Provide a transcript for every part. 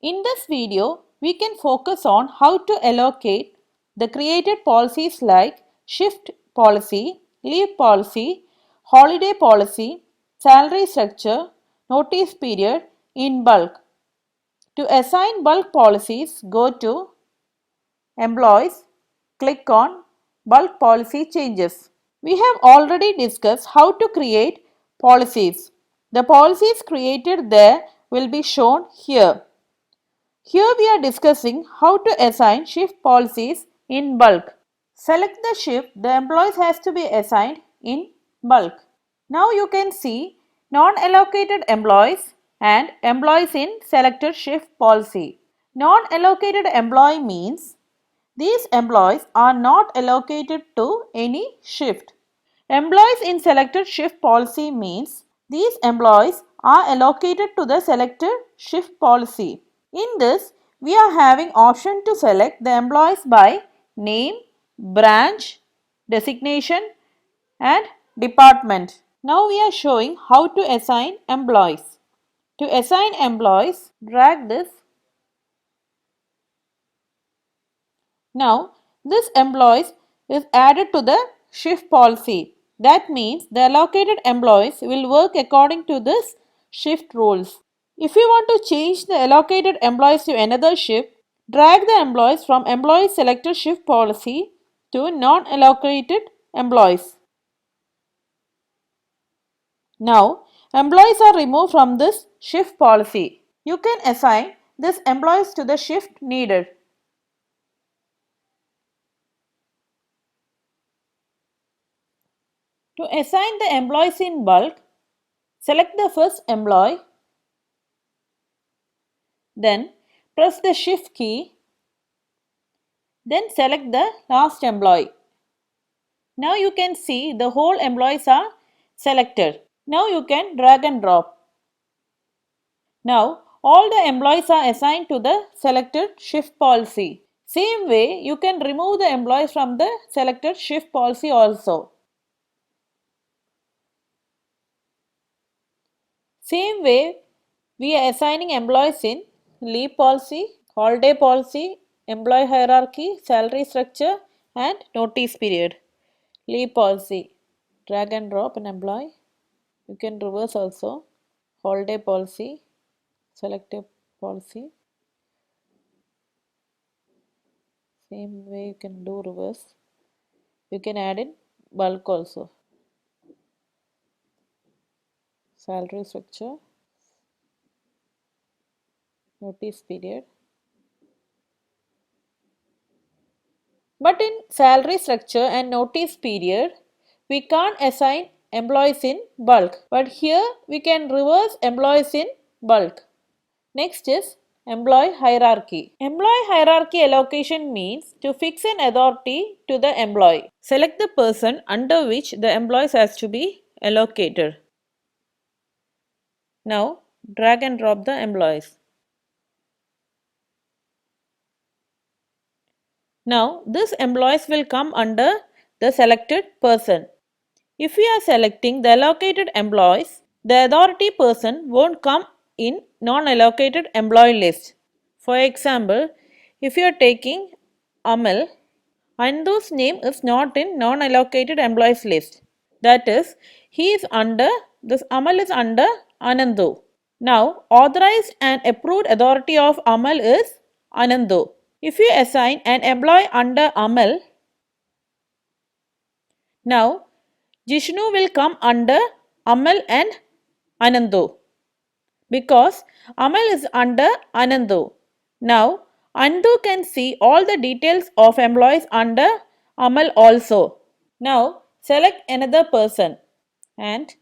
In this video, we can focus on how to allocate the created policies like shift policy, leave policy, holiday policy, salary structure, notice period in bulk. To assign bulk policies, go to Employees, click on Bulk Policy Changes. We have already discussed how to create policies. The policies created there will be shown here. Here we are discussing how to assign shift policies in bulk. Select the shift the employees has to be assigned in bulk. Now you can see non-allocated employees and employees in selected shift policy. Non-allocated employee means these employees are not allocated to any shift. Employees in selected shift policy means these employees are allocated to the selected shift policy. In this, we are having option to select the employees by name, branch, designation and department. Now we are showing how to assign employees. To assign employees, drag this. Now, this employees is added to the shift policy. That means the allocated employees will work according to this shift rules. If you want to change the allocated employees to another shift, drag the employees from employee selected shift policy to non-allocated employees. Now, employees are removed from this shift policy. You can assign these employees to the shift needed. To assign the employees in bulk, select the first employee, then press the shift key, then select the last employee. Now you can see the whole employees are selected. Now you can drag and drop. Now all the employees are assigned to the selected shift policy. Same way you can remove the employees from the selected shift policy also. Same way we are assigning employees in leave policy, holiday policy, employee hierarchy, salary structure and notice period. Leave policy, drag and drop an employee. You can reverse also. Holiday policy, selective policy. Same way you can do reverse. You can add in bulk also. Salary structure, notice period. But in salary structure and notice period, we can't assign employees in bulk. But here we can reverse employees in bulk. Next is employee hierarchy. Employee hierarchy allocation means to fix an authority to the employee. Select the person under which the employees has to be allocated. Now drag and drop the employees. Now this employees will come under the selected person. If we are selecting the allocated employees, the authority person won't come in non-allocated employee list. For example, if you are taking Amal, Anandu's name is not in non-allocated employees list. That is, Amal is under Anandu. Now, authorized and approved authority of Amal is Anandu. If you assign an employee under Amal, now Jishnu will come under Amal and Anandu because Amal is under Anandu. Now, Anandu can see all the details of employees under Amal also. Now, select another person and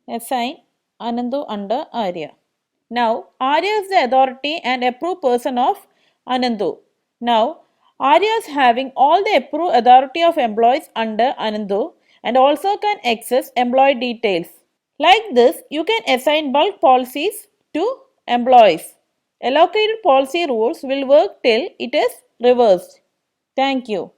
assign Anandu under Arya. Now, Arya is the authority and approved person of Anandu. Now, Arya is having all the approved authority of employees under Anandu and also can access employee details. Like this, you can assign bulk policies to employees. Allocated policy rules will work till it is reversed. Thank you.